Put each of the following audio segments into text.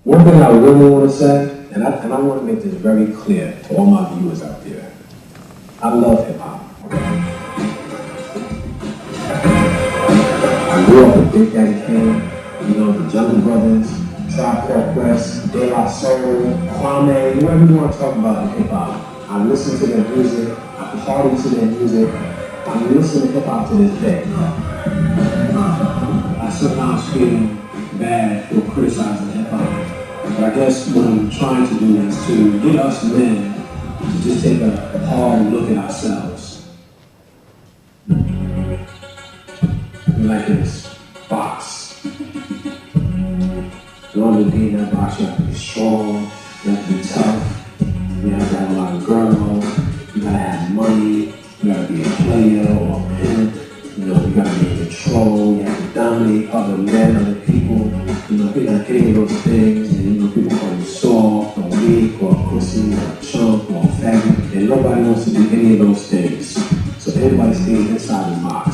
One thing I really want to say, and I want to make this very clear to all my viewers out there, I love hip-hop. I grew up with Big Daddy Kane, you know, the Jungle Brothers, Tribe Called Quest, De La Soul, Kwame, whoever you want to talk about in hip-hop. I listen to their music, I party to their music, I listen to hip-hop to this day. I sometimes feel bad for criticizing hip-hop. But I guess what I'm trying to do is to get us men to just take a hard look at ourselves. Like this box. In order to be in that box, you have to be strong, you have to be tough, you have to have a lot of girls, you gotta have money, you gotta be a player or a pimp, you know, you gotta be in control, you have to dominate other men, other people, you know, people are getting those things, and you know, people call you soft or weak or a pussy or a chump or a faggot, and nobody wants to do any of those things. So everybody stays inside the box.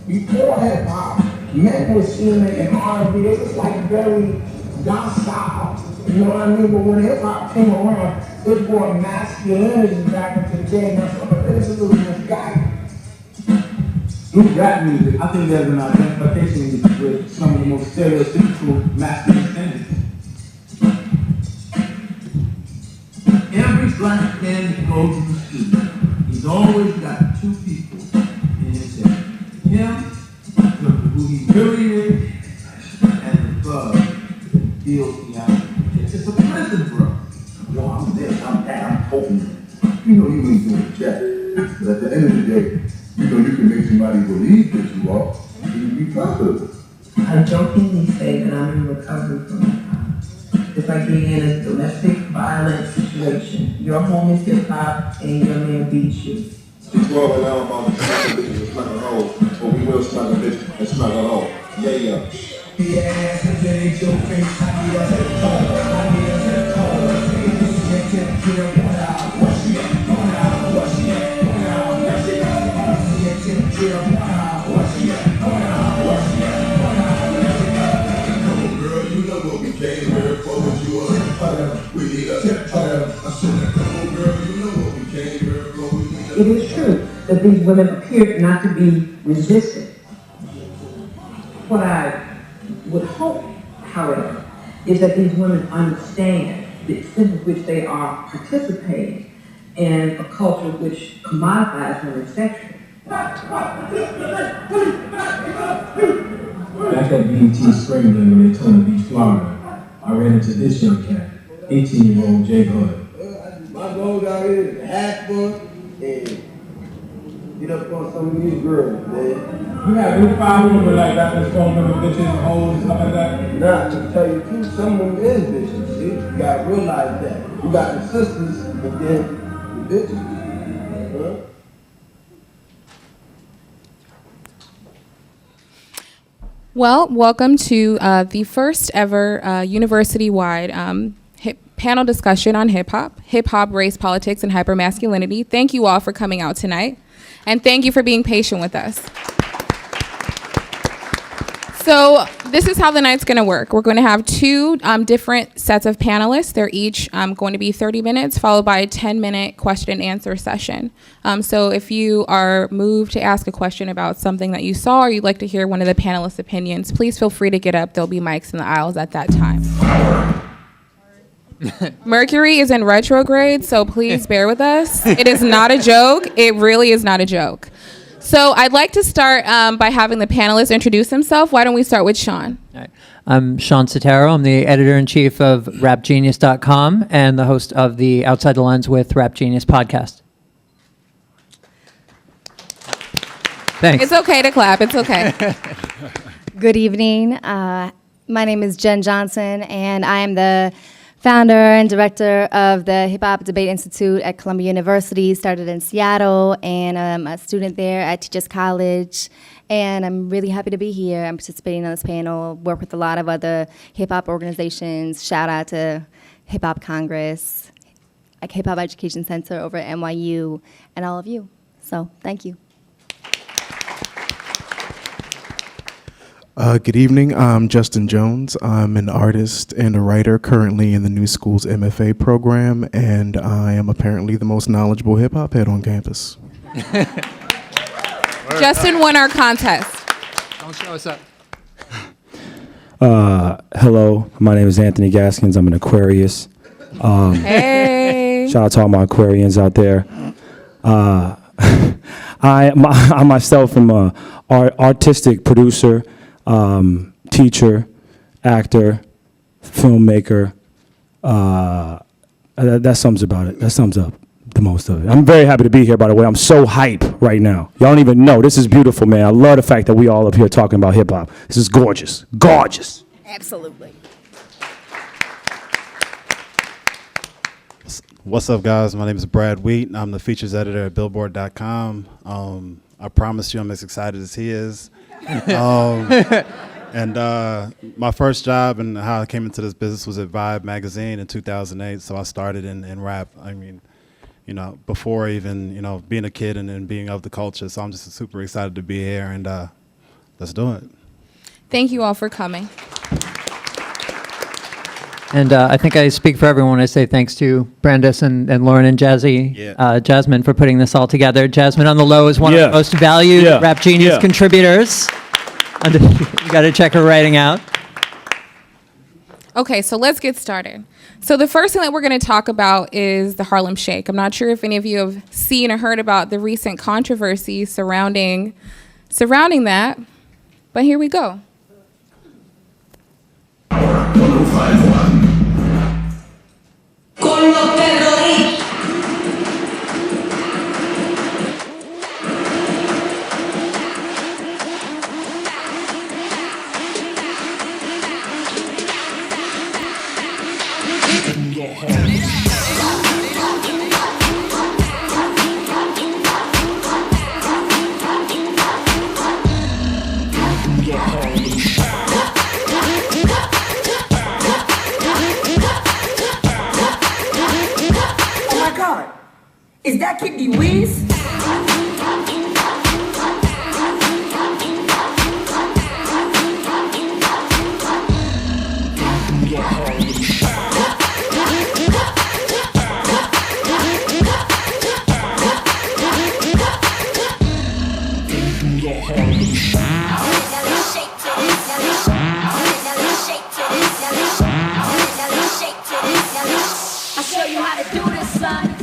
Before hip-hop, men were seen in R&B, they was like very docile, you know what I mean? But when hip-hop came around, it brought masculinity back into the game. This is a misguided. With rap music, I think there's an identification with some of the most stereotypical masculine standards. Every black man that goes to the street, he's always got two people in his head. Him, who he really is, and the thug that deals behind him. It's a prison, bro. Yo, I'm this, I'm that, I'm hoping. You know you ain't doing jack. But at the end of the day, you know you can make somebody believe that you are, and you can be proud. I jokingly say that I'm in recovery from hip-hop. It's like being in a domestic violence situation. You're home is hip-hop and your man beats you. It's rolling out about the smack a bitch and smack a hoe, but we will smack a bitch and smack a hoe. Yeah, yeah. Yeah, and then it's your face, I need us at home. I need us at home. Let's get what's she at? What's she at? Let's get what's she at? Come on, girl, you know what we came here for. What you want? We need a tip. I said, come on, girl, you know what we came here for. It is true that these women appear not to be resistant. What I would hope, however, is that these women understand the extent to which they are participating in a culture which commodifies women sexually. Back at BET Spring Day in Daytona Beach, Florida, I ran into this young cat, 18-year-old Jay Hood. My goal out here is to have fun and get up on some of these girls, man. You have any problem with like rappers calling them bitches and hoes and stuff like that? Nah, to tell you the truth, some of them is bitches, see? You gotta realize that. You got the sisters, but then the bitches. Huh? Well, welcome to the first ever university-wide panel discussion on hip-hop, race, politics, and hyper-masculinity. Thank you all for coming out tonight, and thank you for being patient with us. So this is how the night's going to work. We're going to have two different sets of panelists. They're each going to be 30 minutes, followed by a 10-minute question and answer session. So if you are moved to ask a question about something that you saw or you'd like to hear one of the panelists' opinions, please feel free to get up. There'll be mics in the aisles at that time. Mercury is in retrograde, so please bear with us. It is not a joke. It really is not a joke. So I'd like to start by having the panelists introduce themselves. Why don't we start with Shawn? All right. I'm Shawn Setaro. I'm the editor-in-chief of rapgenius.com and the host of the Outside the Lens with Rap Genius podcast. Thanks. It's okay to clap. It's okay. Good evening. My name is Jen Johnson, and I am the founder and director of the Hip Hop Debate Institute at Columbia University. Started in Seattle, and I'm a student there at Teachers College. And I'm really happy to be here. I'm participating on this panel, work with a lot of other hip hop organizations. Shout out to Hip Hop Congress, like Hip Hop Education Center over at NYU, and all of you. So thank you. Good evening. I'm Justin Jones. I'm an artist and a writer currently in the New School's MFA program, and I am apparently the most knowledgeable hip-hop head on campus. Justin won our contest. Don't show us up. Hello, my name is Anthony Gaskins. I'm an Aquarius. Hey. Shout out to all my Aquarians out there. I myself am a artistic producer, teacher, actor, filmmaker. That sums about it. That sums up the most of it. I'm very happy to be here, by the way. I'm so hype right now. Y'all don't even know. This is beautiful, man. I love the fact that we all up here talking about hip hop. This is gorgeous. Gorgeous. Absolutely. What's up, guys? My name is Brad Wete. I'm the features editor at Billboard.com. I promise you I'm as excited as he is. And my first job and how I came into this business was at Vibe magazine in 2008. So I started in rap. I mean, you know, before even, you know, being a kid and being of the culture. So I'm just super excited to be here, and let's do it. Thank you all for coming. And I think I speak for everyone when I say thanks to Brandis and Lauren and Jasmine for putting this all together. Jasmine on the low is one of the most valued Rap Genius contributors. You got to check her writing out. Okay, so let's get started. So the first thing that we're going to talk about is the Harlem Shake. I'm not sure if any of you have seen or heard about the recent controversy surrounding that, but here we go. Con los terroristas. Is that Kidney Weeze? I'll show you how to do this, son.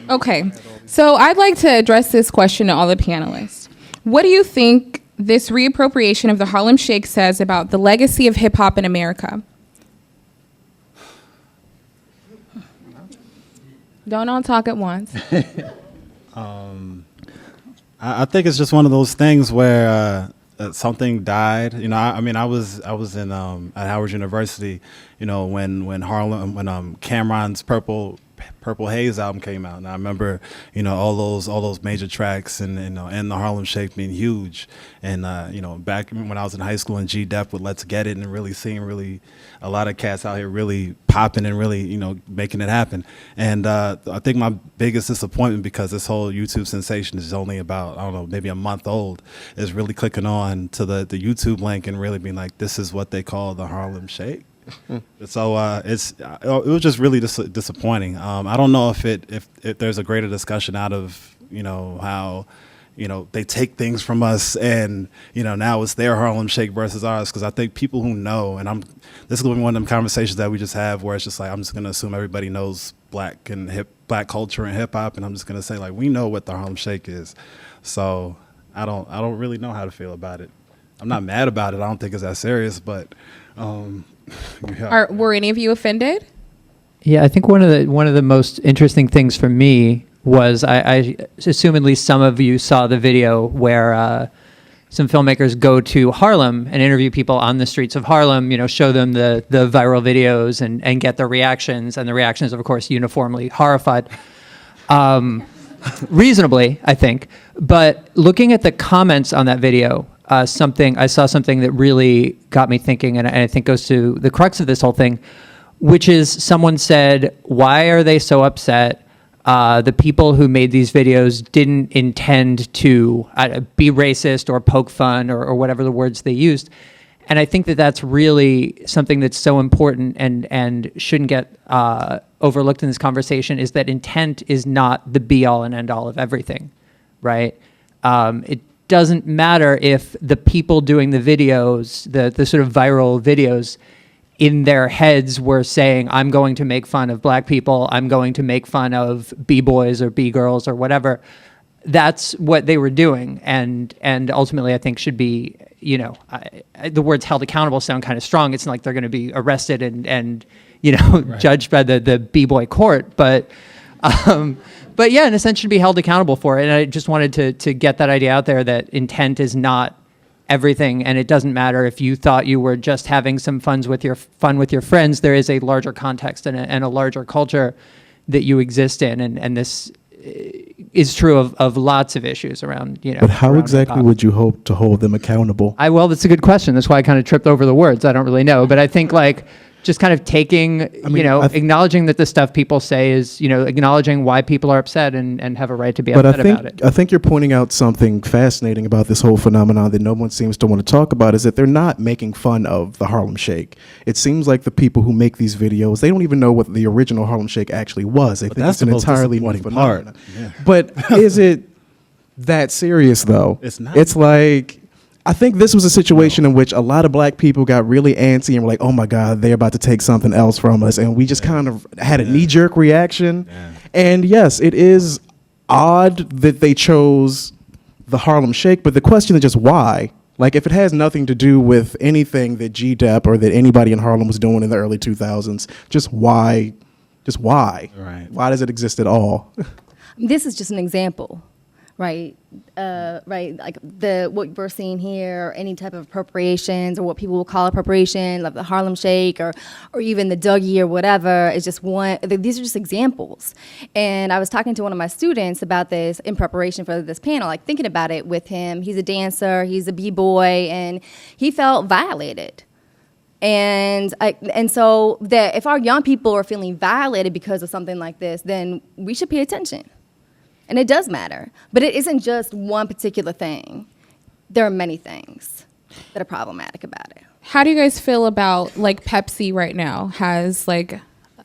Okay, so I'd like to address this question to all the panelists. What do you think this reappropriation of the Harlem Shake says about the legacy of hip-hop in America? Don't all talk at once. I think it's just one of those things where something died. You know, I was in at Howard University. You know, when Cameron's Purple Haze album came out, and I remember, you know, all those major tracks and the Harlem Shake being huge, and you know, back when I was in high school in G-Dep with Let's Get It, and really seeing a lot of cats out here really popping and really, you know, making it happen. And I think my biggest disappointment, because this whole YouTube sensation is only about, I don't know, maybe a month old, is really clicking on to the YouTube link and really being like, this is what they call the Harlem Shake. So it was just really disappointing. I don't know if there's a greater discussion out of, you know, how, you know, they take things from us and, you know, now it's their Harlem Shake versus ours. Because I think people who know, and this is going to be one of them conversations that we just have where it's just like, I'm just going to assume everybody knows black culture and hip hop, and I'm just going to say, like, we know what the Harlem Shake is. So I don't really know how to feel about it. I'm not mad about it. I don't think it's that serious, but were any of you offended? Yeah, I think one of the most interesting things for me was I assume at least some of you saw the video where some filmmakers go to Harlem and interview people on the streets of Harlem, you know, show them the viral videos and get their reactions, and the reactions, of course, uniformly horrified. Reasonably, I think. But looking at the comments on that video, I saw something that really got me thinking, and I think goes to the crux of this whole thing, which is someone said, why are they so upset? the people who made these videos didn't intend to be racist or poke fun or whatever the words they used. And I think that that's really something that's so important and shouldn't get overlooked in this conversation, is that intent is not the be-all and end-all of everything, right? It doesn't matter if the people doing the videos, the sort of viral videos, in their heads were saying, I'm going to make fun of black people, I'm going to make fun of B-boys or B-girls or whatever. That's what they were doing. And ultimately, I think should be, the words held accountable sound kind of strong. It's not like they're going to be arrested and right. judged by the B-boy court. But yeah, in a sense, should be held accountable for it. And I just wanted to get that idea out there that intent is not everything, and it doesn't matter if you thought you were just having some fun with your friends. There is a larger context and a larger culture that you exist in, and this is true of lots of issues around, But how exactly would you hope to hold them accountable? Well, that's a good question. That's why I kind of tripped over the words. I don't really know, but I think just kind of taking, acknowledging that the stuff people say is, acknowledging why people are upset and have a right to be upset about it. I think you're pointing out something fascinating about this whole phenomenon that no one seems to want to talk about, is that they're not making fun of the Harlem Shake. It seems like the people who make these videos, they don't even know what the original Harlem Shake actually was. They think it's an entirely new phenomenon. Yeah. But is it that serious, though? It's not. It's like, I think this was a situation in which a lot of black people got really antsy and were like, oh my God, they're about to take something else from us. And we just kind of had a knee-jerk reaction. Yeah. And yes, it is odd that they chose the Harlem Shake, but the question is just why? Like, if it has nothing to do with anything that GDEP or that anybody in Harlem was doing in the early 2000s, just why? Just why? Right. Why does it exist at all? This is just an example. Right, like what we're seeing here, or any type of appropriations, or what people will call appropriation, like the Harlem Shake, or even the Dougie or whatever, is just one. These are just examples. And I was talking to one of my students about this in preparation for this panel, like thinking about it with him. He's a dancer, he's a b-boy, and he felt violated. And so that if our young people are feeling violated because of something like this, then we should pay attention. And it does matter, but it isn't just one particular thing. There are many things that are problematic about it. How do you guys feel about, Pepsi right now has,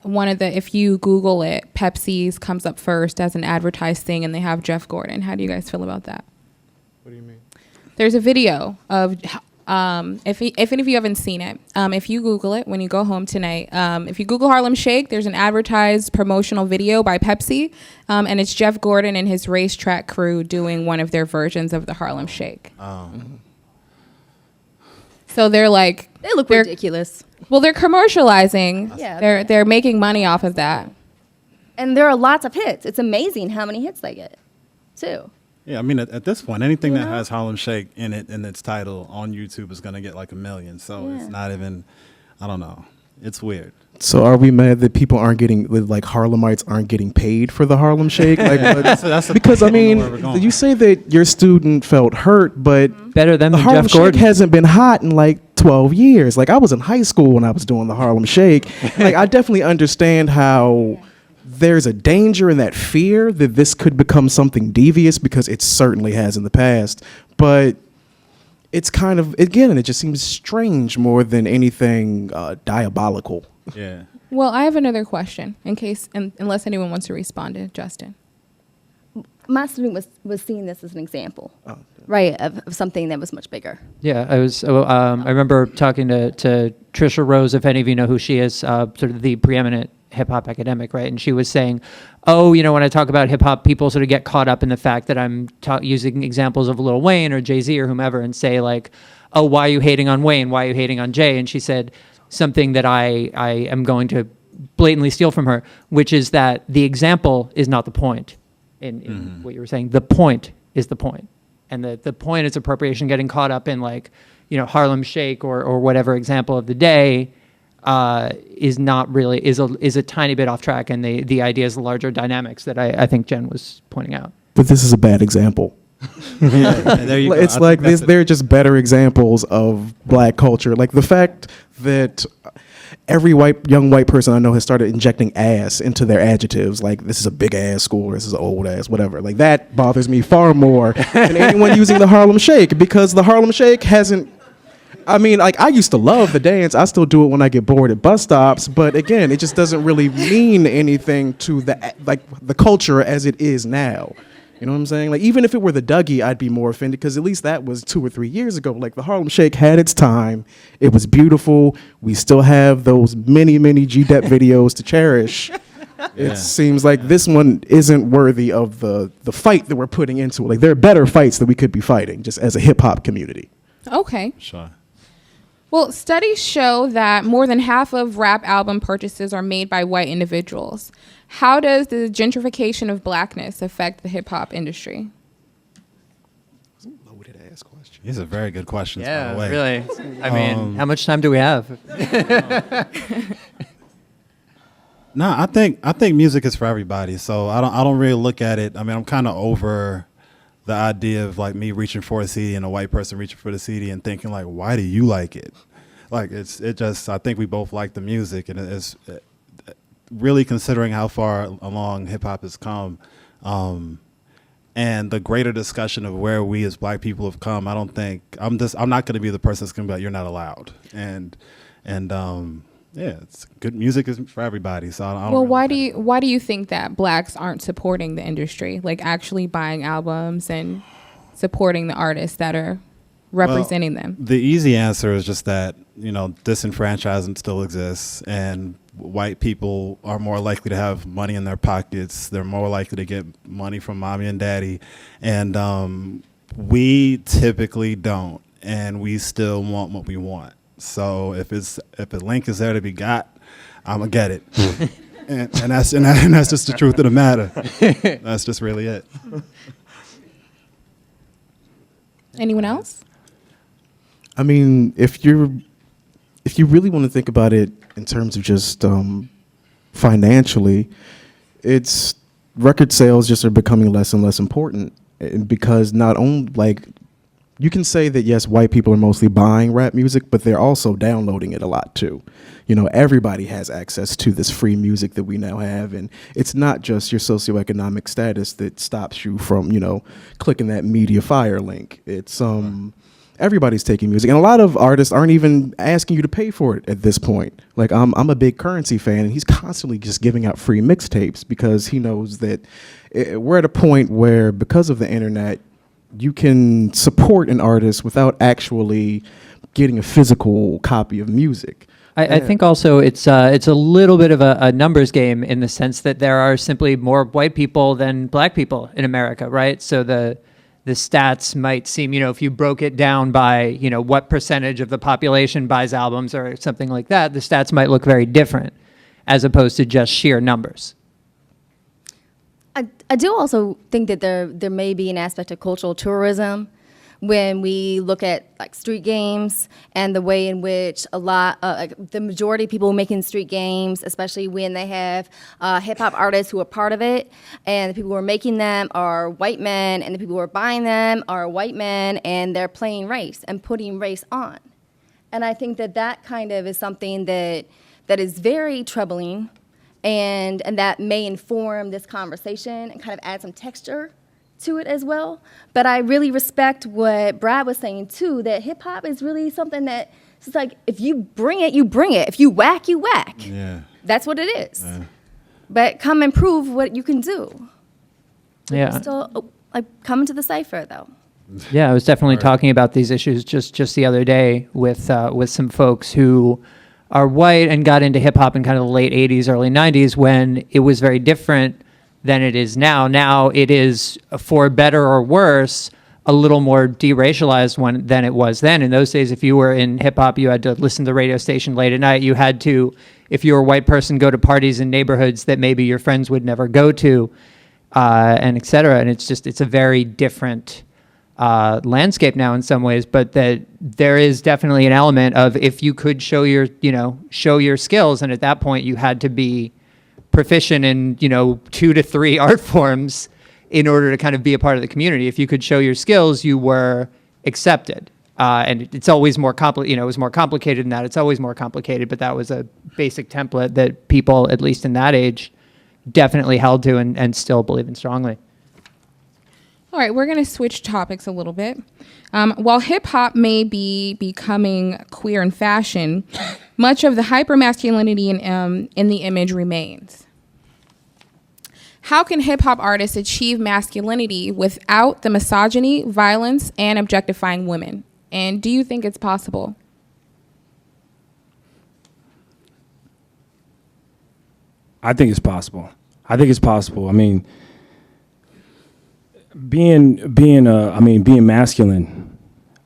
one of the, if you Google it, Pepsi's comes up first as an advertised thing, and they have Jeff Gordon. How do you guys feel about that? What do you mean? There's a video of, if any of you haven't seen it, if you Google it when you go home tonight, if you Google Harlem Shake, there's an advertised promotional video by Pepsi, and it's Jeff Gordon and his racetrack crew doing one of their versions of the Harlem Shake. So they're they look ridiculous. Well, they're commercializing. Yeah, they're making money off of that. And there are lots of hits. It's amazing how many hits they get, too. Yeah, I mean, at this point, anything that has Harlem Shake in it, in its title, on YouTube is going to get 1 million. So it's not even, I don't know. It's weird. So are we mad that people aren't getting, Harlemites aren't getting paid for the Harlem Shake? That's because, I mean, you say that your student felt hurt, but better than the Harlem Jeff Shake Gordon hasn't been hot in 12 years. I was in high school when I was doing the Harlem Shake. I definitely understand how there's a danger in that fear that this could become something devious, because it certainly has in the past. But it's kind of, again, it just seems strange more than anything diabolical. Yeah. Well, I have another question, unless anyone wants to respond to Justin. My student was seeing this as an example, right, of something that was much bigger. Yeah, I remember talking to Trisha Rose, if any of you know who she is, sort of the preeminent hip-hop academic, right? And she was saying, when I talk about hip-hop, people sort of get caught up in the fact that I'm using examples of Lil Wayne or Jay-Z or whomever, and say oh, why are you hating on Wayne? Why are you hating on Jay? And she said something that I am going to blatantly steal from her, which is that the example is not the point in what you were saying. The point is the point. And the point is appropriation. Getting caught up in Harlem Shake or whatever example of the day is not really, is a tiny bit off track, and the idea is the larger dynamics that I think Jen was pointing out. But this is a bad example. There you go. It's they're just better examples of black culture. The fact that every young white person I know has started injecting ass into their adjectives. Like, this is a big ass school, or this is an old ass, whatever. Like, that bothers me far more than anyone using the Harlem Shake, because the Harlem Shake hasn't. I mean, like, I used to love the dance. I still do it when I get bored at bus stops. But again, it just doesn't really mean anything to the culture as it is now. You know what I'm saying? Like, even if it were the Dougie, I'd be more offended, because at least that was 2 or 3 years ago. Like, the Harlem Shake had its time. It was beautiful. We still have those many, many G-Dep videos to cherish. It seems like this one isn't worthy of the fight that we're putting into it. Like, there are better fights that we could be fighting just as a hip-hop community. Okay. Sure. Well, studies show that more than half of rap album purchases are made by white individuals. How does the gentrification of blackness affect the hip-hop industry? Loaded-ass question. These are very good questions, by Yeah, the way. really. I mean, how much time do we have? No, I think music is for everybody. So I don't really look at it. I mean, I'm kind of over the idea of like me reaching for a CD and a white person reaching for the CD and thinking like, why do you like it? Like, I think we both like the music, and it's really considering how far along hip hop has come, and the greater discussion of where we as black people have come. I'm not going to be the person that's going to be like, you're not allowed. And it's good music is for everybody. So I don't Well, really why do you think that blacks aren't supporting the industry, like actually buying albums and supporting the artists that are representing them? The easy answer is just that, disenfranchisement still exists, and white people are more likely to have money in their pockets. They're more likely to get money from mommy and daddy, and we typically don't, and we still want what we want. So if a link is there to be got, I'm gonna get it, and that's just the truth of the matter. That's just really it. Anyone else? I mean, if you really want to think about it in terms of just financially, it's record sales just are becoming less and less important, because not only, like, you can say that, yes, white people are mostly buying rap music, but they're also downloading it a lot too. Everybody has access to this free music that we now have, and it's not just your socioeconomic status that stops you from, clicking that media fire link. It's everybody's taking music, and a lot of artists aren't even asking you to pay for it at this point. Like, I'm a big Currency fan, and he's constantly just giving out free mixtapes because he knows that we're at a point where, because of the internet, you can support an artist without actually getting a physical copy of music. I think also it's a little bit of a numbers game, in the sense that there are simply more white people than black people in America, right? So the stats might seem, if you broke it down by, what percentage of the population buys albums or something like that, the stats might look very different, as opposed to just sheer numbers. I do also think that there may be an aspect of cultural tourism when we look at like street games and the way in which the majority of people making street games, especially when they have hip hop artists who are part of it, and the people who are making them are white men, and the people who are buying them are white men, and they're playing race and putting race on. And I think that kind of is something that is very troubling. And that may inform this conversation and kind of add some texture to it as well. But I really respect what Brad was saying too, that hip hop is really something that it's like, if you bring it, you bring it. If you whack, you whack. Yeah. That's what it is. Yeah. But come and prove what you can do. Yeah. Still, come to the cipher though. Yeah, I was definitely talking about these issues just the other day with some folks who are white and got into hip hop in kind of the late 80s, early 90s, when it was very different than it is now. Now it is, for better or worse, a little more deracialized than it was then. In those days, if you were in hip hop, you had to listen to the radio station late at night. You had to, if you were a white person, go to parties in neighborhoods that maybe your friends would never go to, and et cetera. And it's a very different landscape now in some ways, but that there is definitely an element of, if you could show your skills, and at that point you had to be proficient in 2 to 3 art forms in order to kind of be a part of the community. If you could show your skills, you were accepted. And it's always more complicated, it was more complicated than that. It's always more complicated, but that was a basic template that people, at least in that age, definitely held to and still believe in strongly. All right, we're going to switch topics a little bit. While hip-hop may be becoming queer in fashion, much of the hyper-masculinity in the image remains. How can hip-hop artists achieve masculinity without the misogyny, violence, and objectifying women? And do you think it's possible? I think it's possible. I mean, being masculine.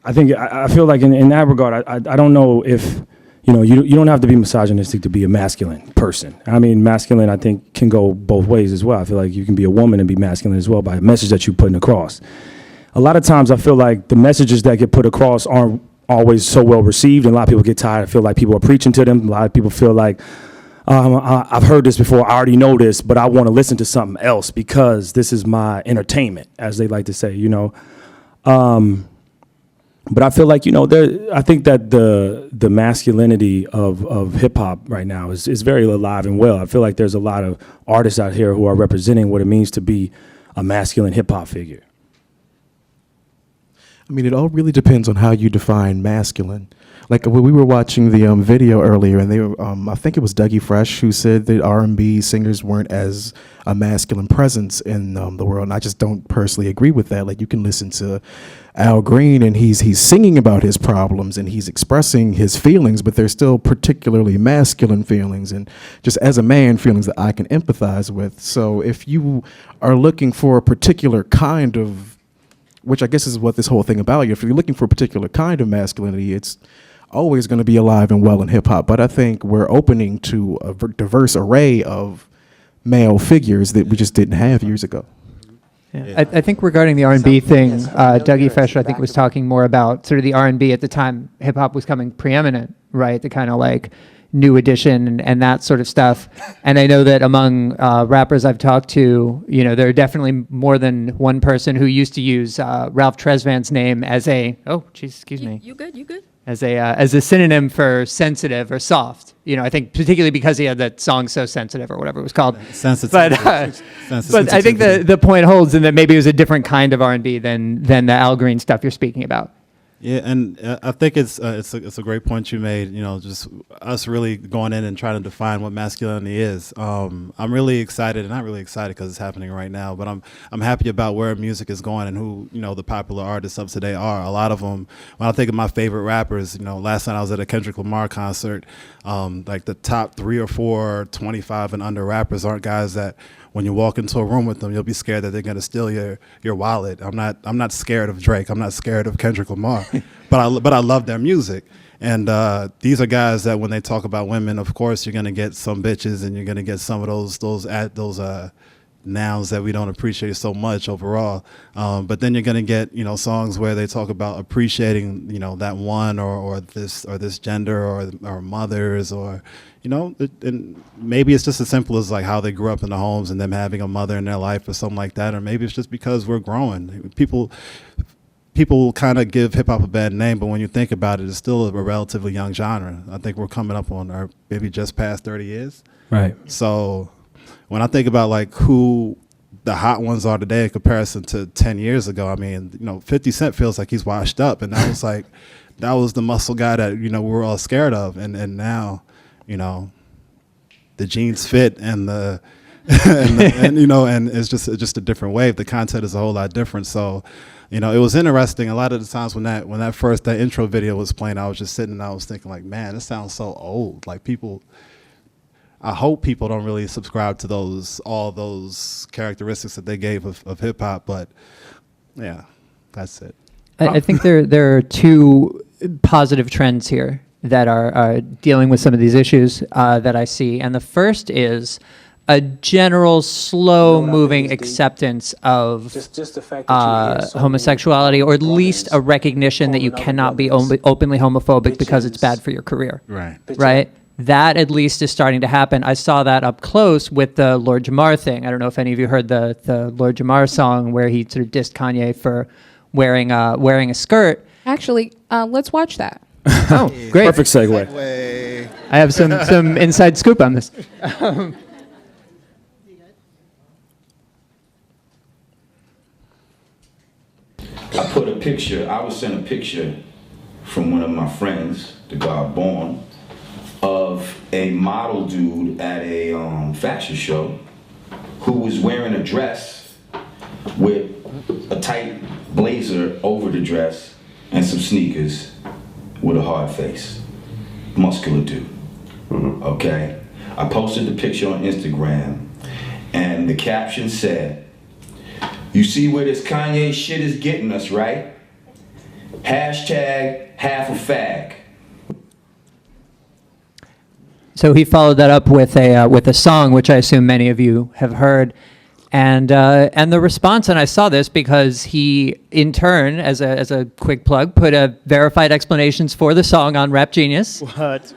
I feel like in that regard, I don't know if you don't have to be misogynistic to be a masculine person. I mean, masculine I think can go both ways as well. I feel like you can be a woman and be masculine as well by the message that you're putting across. A lot of times I feel like the messages that get put across aren't always so well received, and a lot of people get tired. I feel like people are preaching to them. A lot of people feel like, I've heard this before, I already know this, but I want to listen to something else because this is my entertainment, as they like to say, But I feel like, I think that the masculinity of hip hop right now is very alive and well. I feel like there's a lot of artists out here who are representing what it means to be a masculine hip hop figure. I mean, it all really depends on how you define masculine. Like when we were watching the video earlier, and they were, I think it was Dougie Fresh who said that R&B singers weren't as a masculine presence in the world, and I just don't personally agree with that. Like you can listen to Al Green, and he's singing about his problems and he's expressing his feelings, but they're still particularly masculine feelings, and just as a man, feelings that I can empathize with. So if you are looking for a particular kind of, which I guess is what this whole thing about, if you're looking for a particular kind of masculinity, it's always going to be alive and well in hip hop. But I think we're opening to a diverse array of male figures that we just didn't have years ago. Yeah. I think regarding the R&B thing, Dougie Fresh, I think, was talking more about sort of the R&B at the time hip hop was coming preeminent, right? The kind of like New Edition and that sort of stuff. And I know that among rappers I've talked to, there are definitely more than one person who used to use Ralph Tresvant's name as a, excuse me. You good? As a synonym for sensitive or soft. I think particularly because he had that song So Sensitive or whatever it was called. Sensitive. But I think the point holds in that maybe it was a different kind of R&B than the Al Green stuff you're speaking about. Yeah, and I think it's a great point you made. Just us really going in and trying to define what masculinity is. I'm really excited, and not really excited because it's happening right now, but I'm happy about where music is going and who the popular artists of today are. A lot of them. When I think of my favorite rappers, last night I was at a Kendrick Lamar concert. Like the top 3 or 4 25 and under rappers aren't guys that, when you walk into a room with them, you'll be scared that they're going to steal your wallet. I'm not scared of Drake. I'm not scared of Kendrick Lamar, but I love their music. And these are guys that when they talk about women, of course, you're going to get some bitches and you're going to get some of those nouns that we don't appreciate so much overall. But then you're going to get songs where they talk about appreciating that one or this gender or mothers or. And maybe it's just as simple as like how they grew up in the homes and them having a mother in their life or something like that. Or maybe it's just because we're growing. People kind of give hip hop a bad name, but when you think about it, it's still a relatively young genre. I think we're coming up on maybe just past 30 years. Right. So when I think about like who the hot ones are today in comparison to 10 years ago, I mean, 50 Cent feels like he's washed up, and that was like, that was the muscle guy that, we were all scared of. And now, the jeans fit and and it's just a different wave. The content is a whole lot different. So, it was interesting. A lot of the times when that intro video was playing, I was just sitting and I was thinking like, man, this sounds so old. Like I hope people don't really subscribe to all those characteristics that they gave of hip hop, but yeah, that's it. I think there are two positive trends here that are dealing with some of these issues that I see. And the first is a general slow-moving acceptance of homosexuality, or at least a recognition that you cannot be openly homophobic because it's bad for your career. Right? That at least is starting to happen. I saw that up close with the Lord Jamar thing. I don't know if any of you heard the Lord Jamar song where he sort of dissed Kanye for wearing a skirt. Actually, let's watch that. Oh, great. Perfect segue. I have some inside scoop on this. I was sent a picture from one of my friends, the guy born, of a model dude at a fashion show who was wearing a dress with a tight blazer over the dress and some sneakers with a hard face. Muscular dude. Okay? I posted the picture on Instagram and the caption said, "You see where this Kanye shit is getting us, right? Hashtag half a fag." So he followed that up with a song, which I assume many of you have heard, and the response. And I saw this because he, in turn, as a quick plug, put a verified explanations for the song on Rap Genius. What?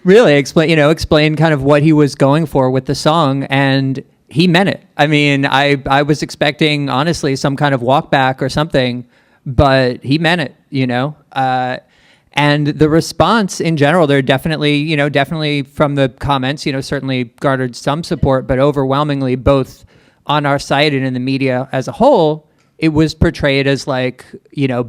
Really explain kind of what he was going for with the song, and he meant it. I mean, I was expecting honestly some kind of walk back or something, but he meant it. And the response in general, they're definitely from the comments, certainly garnered some support, but overwhelmingly both on our site and in the media as a whole, it was portrayed as like,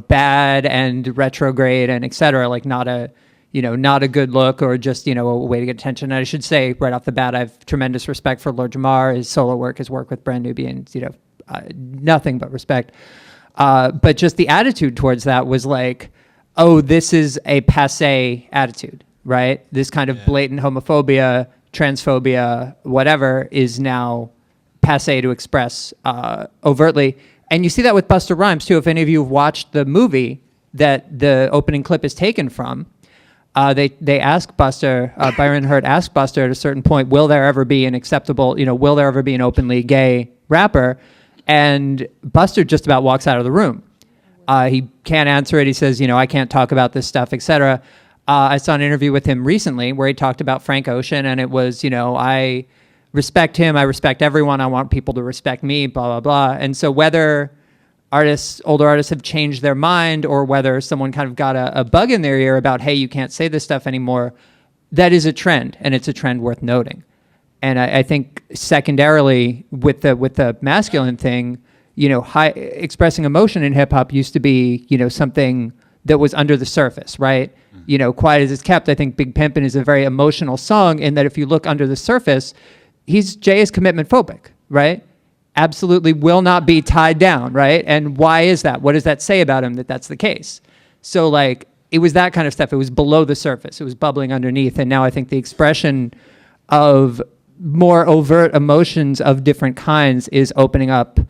bad and retrograde and et cetera, like not a good look or just, a way to get attention. And I should say right off the bat, I have tremendous respect for Lord Jamar, his solo work, his work with Brand Nubian, nothing but respect. But just the attitude towards that was like, oh, this is a passé attitude, right? This kind of blatant homophobia, transphobia, whatever, is now passé to express overtly. And you see that with Busta Rhymes, too. If any of you have watched the movie that the opening clip is taken from, they ask Buster, Byron Hurt asked Buster at a certain point, will there ever be an openly gay rapper? And Buster just about walks out of the room. He can't answer it. He says, I can't talk about this stuff, etc. I saw an interview with him recently where he talked about Frank Ocean, and it was, I respect him, I respect everyone, I want people to respect me, blah, blah, blah. And so whether older artists have changed their mind or whether someone kind of got a bug in their ear about, hey, you can't say this stuff anymore, that is a trend, and it's a trend worth noting. And I think secondarily with the masculine thing, expressing emotion in hip hop used to be, something that was under the surface, right? Quiet as It's Kept, I think Big Pimpin' is a very emotional song in that if you look under the surface, Jay is commitment phobic, right? Absolutely will not be tied down, right? And why is that? What does that say about him that that's the case? So like, it was that kind of stuff. It was below the surface. It was bubbling underneath. And now I think the expression of more overt emotions of different kinds is opening up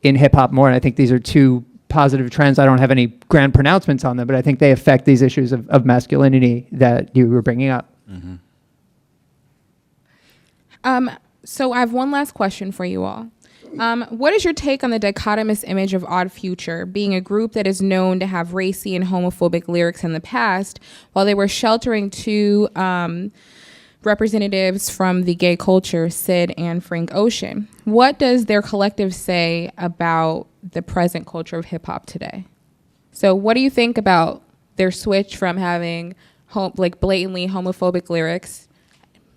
in hip hop more. And I think these are two positive trends. I don't have any grand pronouncements on them, but I think they affect these issues of masculinity that you were bringing up. Mm-hmm. So I have one last question for you all. What is your take on the dichotomous image of Odd Future being a group that is known to have racy and homophobic lyrics in the past, while they were sheltering two representatives from the gay culture, Sid and Frank Ocean? What does their collective say about the present culture of hip hop today? So what do you think about their switch from having blatantly homophobic lyrics,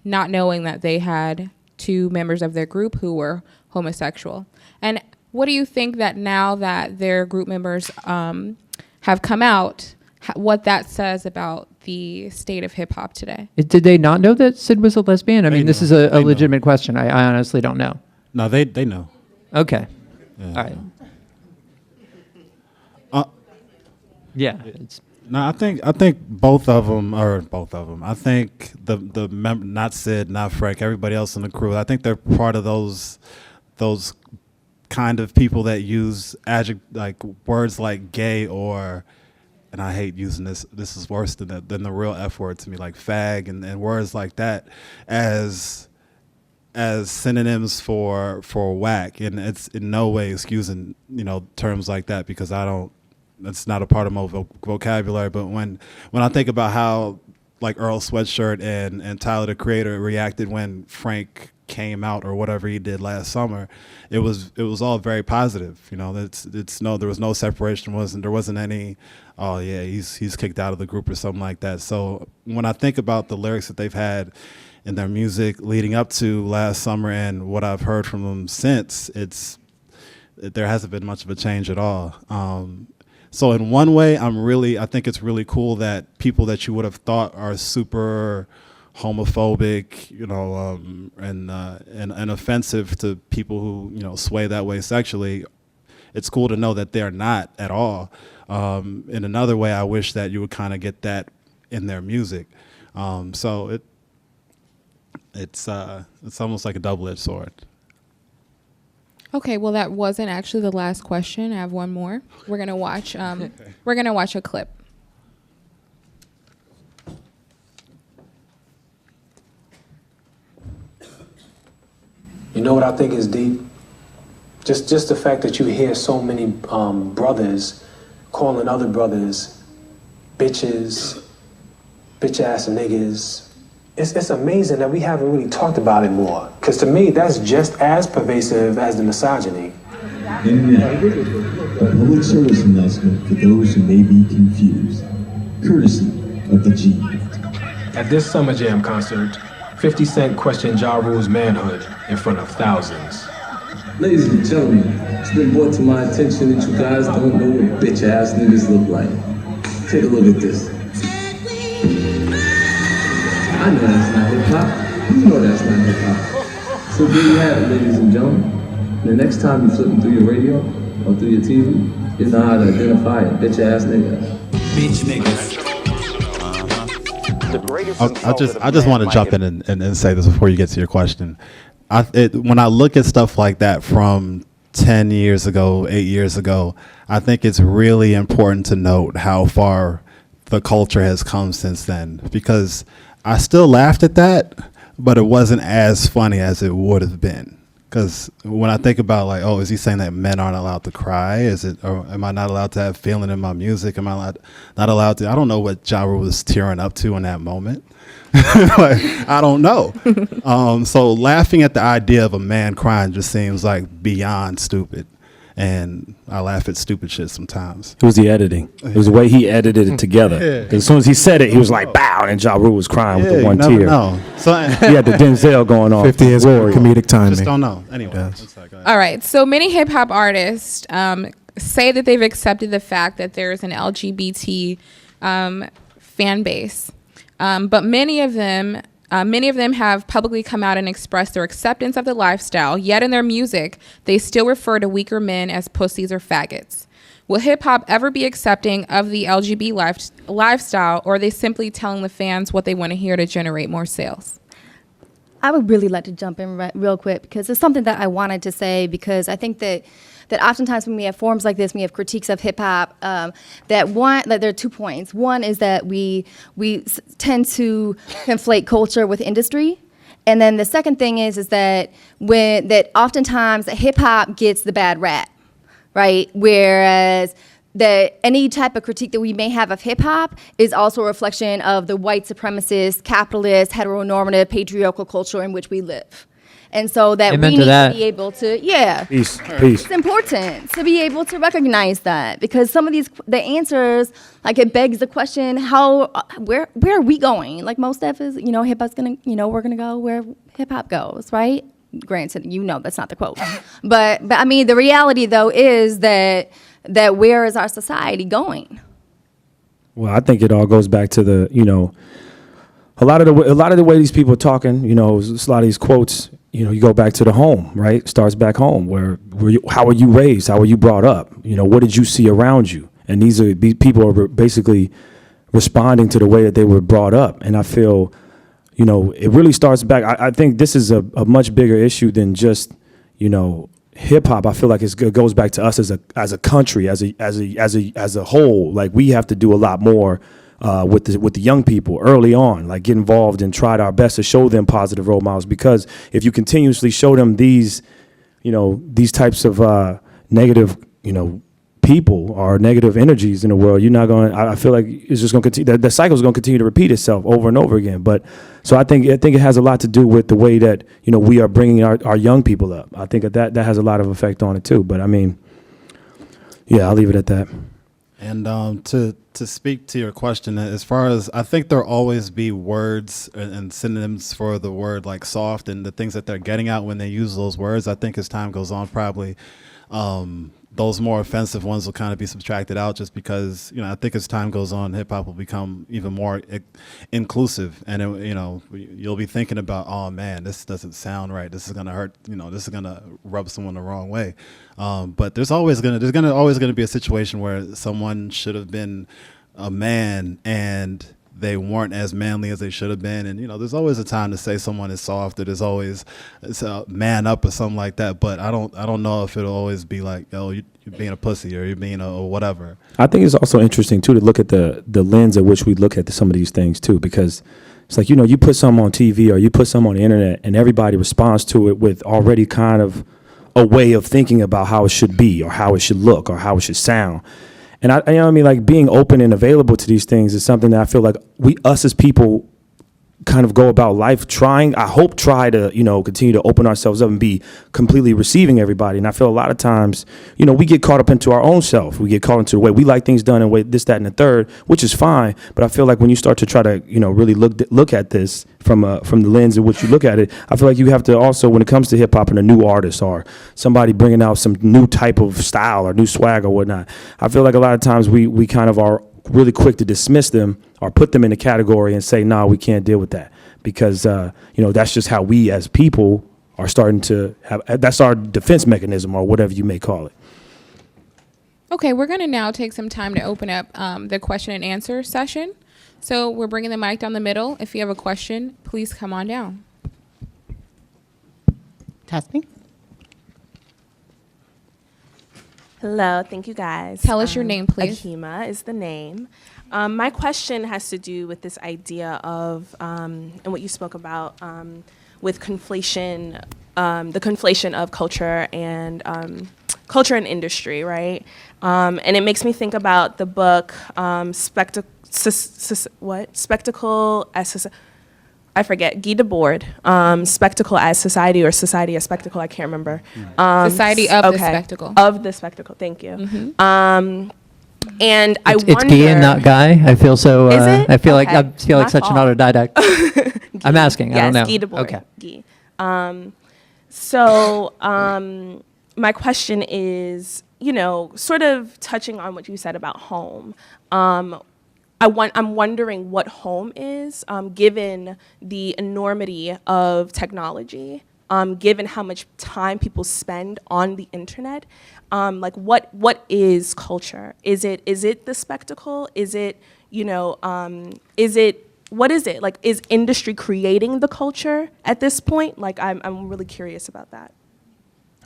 not knowing that they had two members of their group who were homosexual? And what do you think that now that their group members have come out, what that says about the state of hip hop today? Did they not know that Sid was a lesbian? I mean, this is a legitimate question. I honestly don't know. No, they know. Okay. Yeah. All right. Yeah. No, I think both of them. I think the member, not Sid, not Frank, everybody else in the crew. I think they're part of those kind of people that use words like gay or, and I hate using this. This is worse than the real F word to me, like fag and words like that as synonyms for whack. And it's in no way excusing terms like that, because that's not a part of my vocabulary. But when I think about how like Earl Sweatshirt and Tyler the Creator reacted when Frank came out or whatever he did last summer, it was all very positive. You know, there was no separation. There wasn't any, oh yeah, he's kicked out of the group or something like that. So when I think about the lyrics that they've had in their music leading up to last summer and what I've heard from them since, there hasn't been much of a change at all. So in one way, I think it's really cool that people that you would have thought are super homophobic, you know, and offensive to people who, you know, sway that way sexually, it's cool to know that they're not at all. In another way, I wish that you would kind of get that in their music. So it's almost like a double-edged sword. Okay, well, that wasn't actually the last question. I have one more. We're gonna watch. We're gonna watch a clip. You know what I think is deep? Just the fact that you hear so many brothers calling other brothers bitches, bitch-ass niggas. It's amazing that we haven't really talked about it more. Because to me, that's just as pervasive as the misogyny. And now, a public service announcement for those who may be confused, courtesy of the G. At this Summer Jam concert, 50 Cent questioned Ja Rule's manhood in front of thousands. Ladies and gentlemen, it's been brought to my attention that you guys don't know what bitch-ass niggas look like. Take a look at this. I know that's not hip-hop. You know that's not hip-hop. So there you have it, ladies and gentlemen. The next time you're flipping through your radio or through your TV, you know how to identify a bitch-ass nigga. Bitch niggas. I just want to jump in and say this before you get to your question. When I look at stuff like that from 10 years ago, 8 years ago, I think it's really important to note how far the culture has come since then, because I still laughed at that, but it wasn't as funny as it would have been. Because when I think about, like, oh, is he saying that men aren't allowed to cry? Or am I not allowed to have feeling in my music? Am I not allowed to? I don't know what Ja Rule was tearing up to in that moment. Like, I don't know. So laughing at the idea of a man crying just seems like beyond stupid. And I laugh at stupid shit sometimes. It was the editing. It was the way he edited it together. Yeah. As soon as he said it, he was like, bow, and Ja Rule was crying with the one tear. So he had the Denzel going on. 50 years of comedic timing. Just don't know. Anyway. Yes. All right. So many hip hop artists say that they've accepted the fact that there is an LGBT fan base, but many of them have publicly come out and expressed their acceptance of the lifestyle, yet in their music, they still refer to weaker men as pussies or faggots. Will hip-hop ever be accepting of the LGBT lifestyle, or are they simply telling the fans what they want to hear to generate more sales? I would really like to jump in real quick, because it's something that I wanted to say, because I think that oftentimes when we have forums like this, we have critiques of hip hop, that there are 2 points. One is that we tend to conflate culture with industry. And then the second thing is that oftentimes hip hop gets the bad rap, right? Whereas any type of critique that we may have of hip hop is also a reflection of the white supremacist, capitalist, heteronormative, patriarchal culture in which we live. And so that we need to be able to, Peace. It's important to be able to recognize that, because some of the answers, like, it begs the question, where are we going? Like, most stuff is, hip hop's gonna, we're gonna go where hip hop goes, right? Granted, that's not the quote, but I mean, the reality though is that where is our society going? Well, I think it all goes back to the, a lot of the way these people are talking, a lot of these quotes, you go back to the home, right? Starts back home. How were you raised? How were you brought up? What did you see around you? And these people are basically responding to the way that they were brought up. And I feel, it really starts back. I think this is a much bigger issue than just, hip hop. I feel like it goes back to us as a country, as a whole. Like, we have to do a lot more with the young people early on, like, get involved and tried our best to show them positive role models, because if you continuously show them these types of negative, people or negative energies in the world, you're not going. I feel like it's just going to continue. The cycle is going to continue to repeat itself over and over again. But so I think it has a lot to do with the way that we are bringing our young people up. I think that has a lot of effect on it too. But I mean, yeah, I'll leave it at that. And to speak to your question, as far as I think there'll always be words and synonyms for the word like soft and the things that they're getting at when they use those words. I think as time goes on, probably those more offensive ones will kind of be subtracted out, just because I think as time goes on, hip hop will become even more inclusive, and you'll be thinking about, oh man, this doesn't sound right. This is gonna hurt. This is gonna rub someone the wrong way. But there's always gonna be a situation where someone should have been a man and they weren't as manly as they should have been, and there's always a time to say someone is soft, or there's always a man up or something like that. But I don't know if it'll always be like, oh, you're being a pussy or you're being a whatever. I think it's also interesting too to look at the lens at which we look at some of these things too, because it's like you put something on TV or you put something on the internet, and everybody responds to it with already kind of a way of thinking about how it should be or how it should look or how it should sound. And I what I mean, like being open and available to these things is something that I feel like us as people kind of go about life try to, continue to open ourselves up and be completely receiving everybody. And I feel a lot of times, we get caught up into our own self. We get caught into the way we like things done and way this, that, and the third, which is fine. But I feel like when you start to try to, really look at this from the lens in which you look at it, I feel like you have to also, when it comes to hip hop and a new artist or somebody bringing out some new type of style or new swag or whatnot, I feel like a lot of times we kind of are really quick to dismiss them or put them in a category and say, nah, we can't deal with that, because that's just how we as people are starting to have. That's our defense mechanism, or whatever you may call it. Okay, we're going to now take some time to open up the question and answer session. So we're bringing the mic down the middle. If you have a question, please come on down. Testing. Hello, thank you guys. Tell us your name, please. Akima is the name. My question has to do with this idea of, and what you spoke about, with conflation, the conflation of culture and industry, right? And it makes me think about the book Spectacle as I forget, Guy Debord, Spectacle as Society or Society as Spectacle, I can't remember. Society of the Spectacle. Of the Spectacle, thank you. Mm-hmm. And I wonder... It's Guy and not Guy. I feel so... Is it? I feel like such an autodidact. I'm asking, yes, I don't know. Guy Debord. Okay. Guy. My question is, sort of touching on what you said about home. I'm wondering what home is, given the enormity of technology, given how much time people spend on the internet. Like what is culture? Is it the spectacle? Is it, what is it? Like, is industry creating the culture at this point? Like, I'm really curious about that.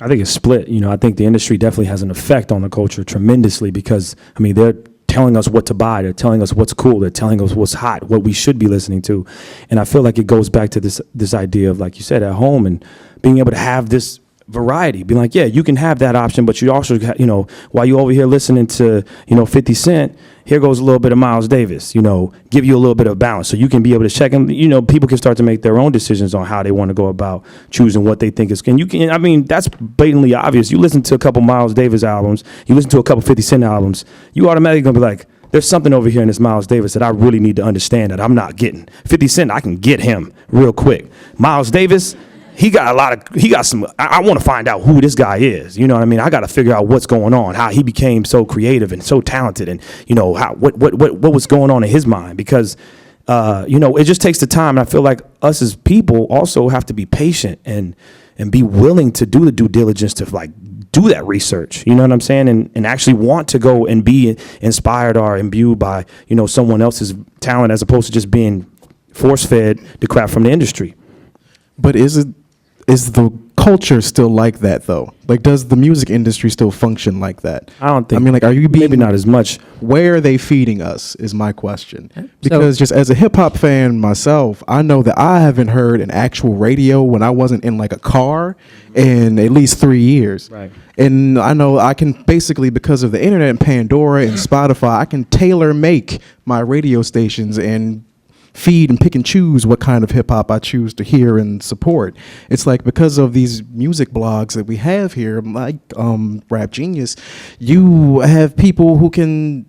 I think it's split. I think the industry definitely has an effect on the culture tremendously, because, they're telling us what to buy. They're telling us what's cool. They're telling us what's hot, what we should be listening to. And I feel like it goes back to this idea of, like you said, at home and being able to have this variety, being like, yeah, you can have that option, but you also, while you over here listening to, 50 Cent, here goes a little bit of Miles Davis, give you a little bit of balance. So you can be able to check them. People can start to make their own decisions on how they want to go about choosing what they think is. That's blatantly obvious. You listen to a couple Miles Davis albums, you listen to a couple 50 Cent albums, you automatically going to be like, there's something over here in this Miles Davis that I really need to understand that I'm not getting. 50 Cent, I can get him real quick. Miles Davis, he got some, I want to find out who this guy is. You know what I mean? I got to figure out what's going on, how he became so creative and so talented, and, what was going on in his mind, because, it just takes the time. And I feel like us as people also have to be patient and be willing to do the due diligence to do that research. You know what I'm saying? And actually want to go and be inspired or imbued by, someone else's talent, as opposed to just being force-fed the crap from the industry. But is the culture still like that though? Like, does the music industry still function like that? I don't think. I mean, like, are you being, maybe not as much? Where are they feeding us is my question. Because just as a hip hop fan myself, I know that I haven't heard an actual radio when I wasn't in like a car in at least 3 years. Right. And I know I can basically, because of the internet and Pandora and Spotify, I can tailor make my radio stations and feed and pick and choose what kind of hip hop I choose to hear and support. It's like, because of these music blogs that we have here, like Rap Genius, you have people who can.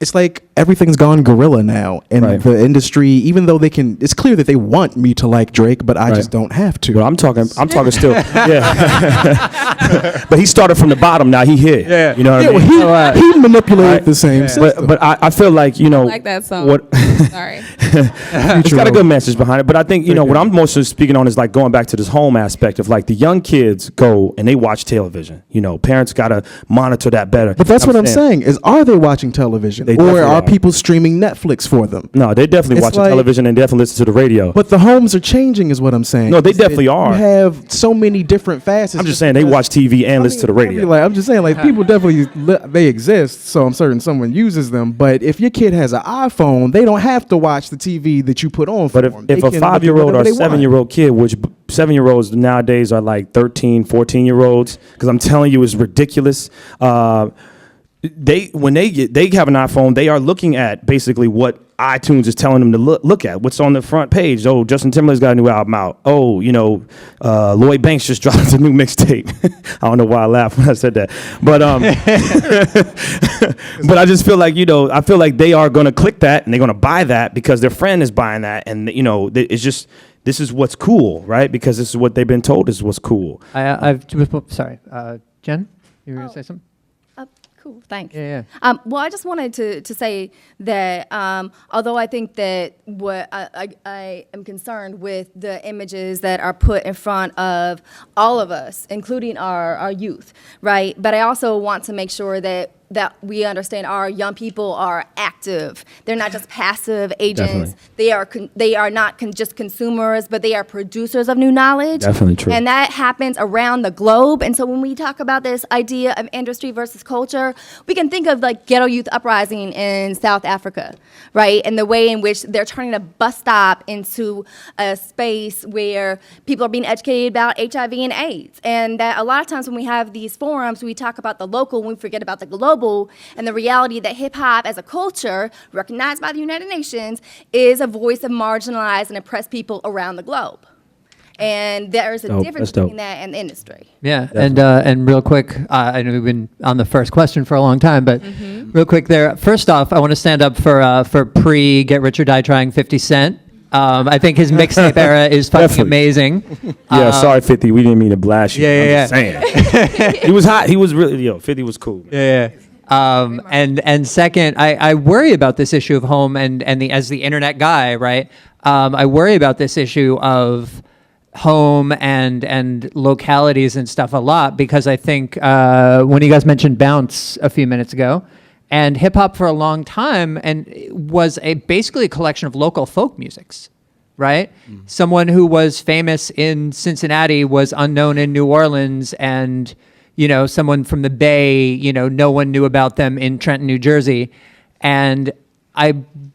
It's like everything's gone guerrilla now, and the industry, even though they can, it's clear that they want me to like Drake, but I just don't have to. Well, I'm talking still, yeah. But he started from the bottom. Now he here. Yeah, you know what I mean. Well, he manipulated the same system. But I feel like, you know, I like that song. What? Sorry. It's got a good message behind it. But I think, you know, what I'm mostly speaking on is like going back to this home aspect of like the young kids go and they watch television. You know, parents gotta monitor that better. But that's what I'm saying is, are they watching television? Or are people streaming Netflix for them? No, they definitely watch television and definitely listen to the radio. But the homes are changing is what I'm saying. No, they definitely are. You have so many different facets. I'm just saying they watch TV and listen to the radio. I'm just saying, like, people definitely, they exist, so I'm certain someone uses them. But if your kid has an iPhone, they don't have to watch the TV that you put on for them. If a 5-year-old or 7-year-old kid, which 7-year-olds nowadays are like 13, 14-year-olds, because I'm telling you, it's ridiculous. They have an iPhone, they are looking at basically what iTunes is telling them to look at. What's on the front page? Oh, Justin Timberlake's got a new album out. Oh, you know, Lloyd Banks just dropped a new mixtape. I don't know why I laughed when I said that, but but I just feel like, you know, I feel like they are going to click that and they're going to buy that because their friend is buying that, and you know, it's just, this is what's cool, right? Because this is what they've been told is what's cool. Sorry, Jen, you were going to say something? Cool, thanks. Yeah. Well, I just wanted to say that although I think that what I am concerned with the images that are put in front of all of us, including our youth, right? But I also want to make sure that we understand our young people are active. They're not just passive agents. Definitely. They are not just consumers, but they are producers of new knowledge. Definitely true. And that happens around the globe. And so when we talk about this idea of industry versus culture, we can think of like Ghetto Youth Uprising in South Africa, right? And the way in which they're turning a bus stop into a space where people are being educated about HIV and AIDS. And that a lot of times when we have these forums, we talk about the local and we forget about the global. And the reality that hip-hop as a culture, recognized by the United Nations, is a voice of marginalized and oppressed people around the globe. And there's a difference between that and the industry. Yeah, and real quick, I know we've been on the first question for a long time, but real quick there. First off, I want to stand up for pre-Get Rich or Die Trying 50 Cent. I think his mixtape era is fucking amazing. Yeah, sorry, 50. We didn't mean to blast you. I'm just saying. He was hot. He was really, 50 was cool. Yeah. And second, I worry about this issue of home and as the internet guy, right? I worry about this issue of home and localities and stuff a lot, because I think when you guys mentioned bounce a few minutes ago, and hip hop for a long time and was basically a collection of local folk musics, right? Someone who was famous in Cincinnati was unknown in New Orleans, and you know, someone from the Bay, you know, no one knew about them in Trenton, New Jersey. And I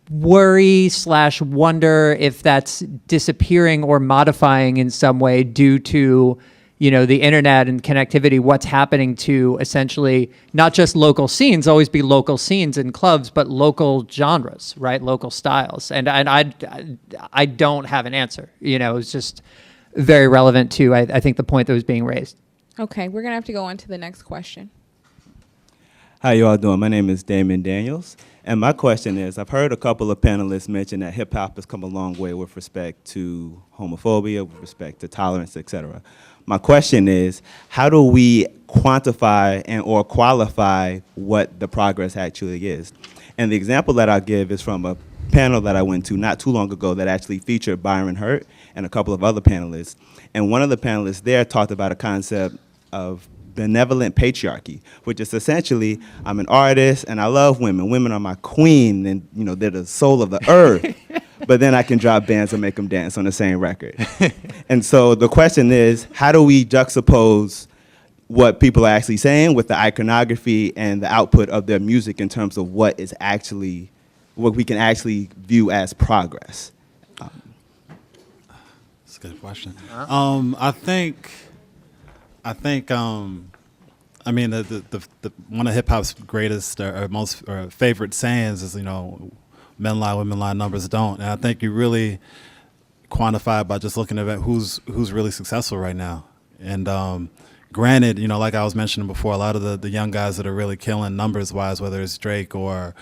worry/wonder if that's disappearing or modifying in some way due to, you know, the internet and connectivity, what's happening to essentially not just local scenes, always be local scenes and clubs, but local genres, right? Local styles. And I don't have an answer. You know, it's just very relevant to, I think, the point that was being raised. Okay, we're gonna have to go on to the next question. How you all doing? My name is Damon Daniels, and my question is, I've heard a couple of panelists mention that hip hop has come a long way with respect to homophobia, with respect to tolerance, etc. My question is, how do we quantify and or qualify what the progress actually is? And the example that I'll give is from a panel that I went to not too long ago that actually featured Byron Hurt and a couple of other panelists. And one of the panelists there talked about a concept of benevolent patriarchy, which is essentially, I'm an artist and I love women. Women are my queen, and you know, they're the soul of the earth. but then I can drop bands and make them dance on the same record. And so the question is, how do we juxtapose what people are actually saying with the iconography and the output of their music in terms of what we can actually view as progress? That's a good question. I mean, the one of hip hop's greatest or most favorite sayings is, men lie, women lie, numbers don't. And I think you really quantify it by just looking at who's really successful right now. And granted, like I was mentioning before, a lot of the young guys that are really killing numbers wise, whether it's Drake or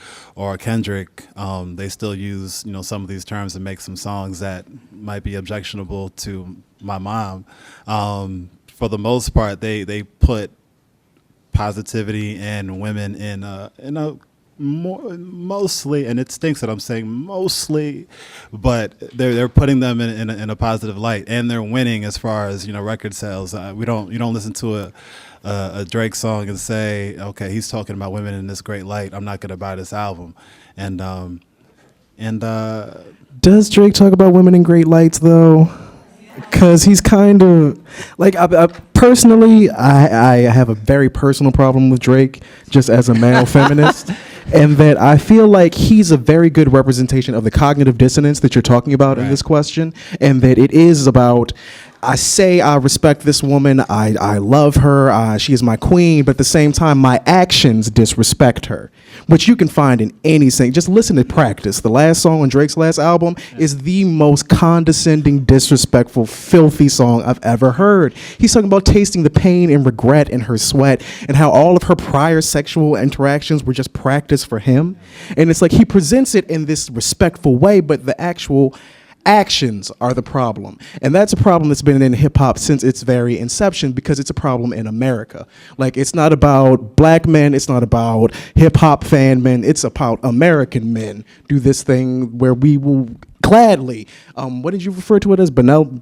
Kendrick, they still use some of these terms and make some songs that might be objectionable to my mom. For the most part, they put positivity and women in a mostly, and it stinks that I'm saying mostly, but they're putting them in a positive light, and they're winning as far as record sales. You don't listen to a Drake song and say, okay, he's talking about women in this great light, I'm not going to buy this album. And does Drake talk about women in great lights though? Because he's kind of like, personally, I have a very personal problem with Drake, just as a male feminist, and that I feel like he's a very good representation of the cognitive dissonance that you're talking about in this question, and that it is about, I say I respect this woman, I love her, she is my queen, but at the same time, my actions disrespect her, which you can find in any song. Just listen to Practice. The last song on Drake's last album is the most condescending, disrespectful, filthy song I've ever heard. He's talking about tasting the pain and regret in her sweat, and how all of her prior sexual interactions were just practice for him. And it's like he presents it in this respectful way, but the actual actions are the problem. And that's a problem that's been in hip hop since its very inception, because it's a problem in America. Like, it's not about black men, it's not about hip hop fan men, it's about American men do this thing where we will gladly, what did you refer to it as? Benevolent?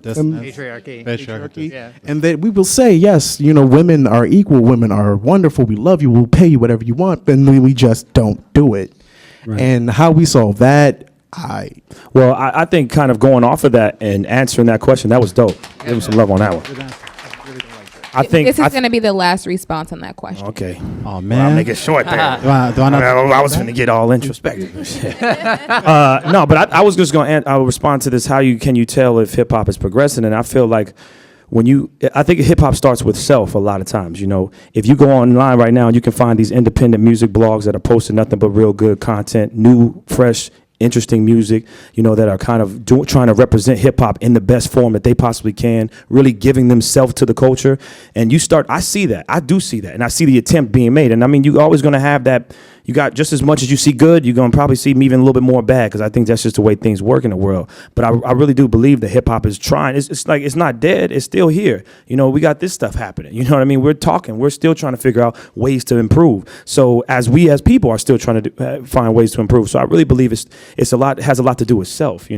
Patriarchy. Yeah. And that we will say, yes, women are equal, women are wonderful, we love you, we'll pay you whatever you want, but then we just don't do it. Right. And how we solve that, I think kind of going off of that and answering that question, that was dope. Give him some love on that one. I think this is going to be the last response on that question. Okay. Oh man, well, I'll make it short there. I was going to get all introspective. No, but I was just going to respond to this. Can you tell if hip hop is progressing? And I feel like I think hip hop starts with self a lot of times. If you go online right now, you can find these independent music blogs that are posting nothing but real good content, new, fresh, interesting music, that are kind of trying to represent hip hop in the best form that they possibly can, really giving themselves to the culture. And I see that. I do see that. And I see the attempt being made. And I mean, you're always going to have that. You got just as much as you see good, you're going to probably see even a little bit more bad, because I think that's just the way things work in the world. But I really do believe that hip hop is trying. It's like, it's not dead. It's still here. We got this stuff happening. You know what I mean? We're talking. We're still trying to figure out ways to improve. So as people are still trying to find ways to improve. So I really believe it has a lot to do with self,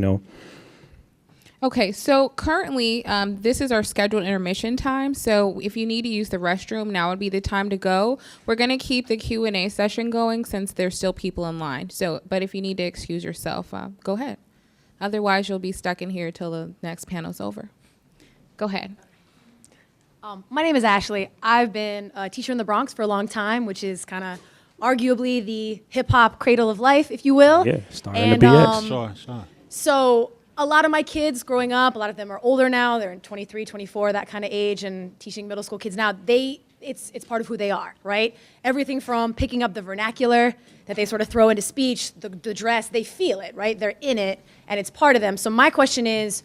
Okay, so currently, this is our scheduled intermission time. So if you need to use the restroom, now would be the time to go. We're going to keep the Q&A session going since there's still people in line. But if you need to excuse yourself, go ahead. Otherwise, you'll be stuck in here till the next panel's over. Go ahead. My name is Ashley. I've been a teacher in the Bronx for a long time, which is kind of arguably the hip-hop cradle of life, if you will. Yeah, starting the BX. Sure. So a lot of my kids growing up, a lot of them are older now. They're in 23, 24, that kind of age, and teaching middle school kids now. It's part of who they are, right? Everything from picking up the vernacular that they sort of throw into speech, the dress, they feel it, right? They're in it, and it's part of them. So my question is,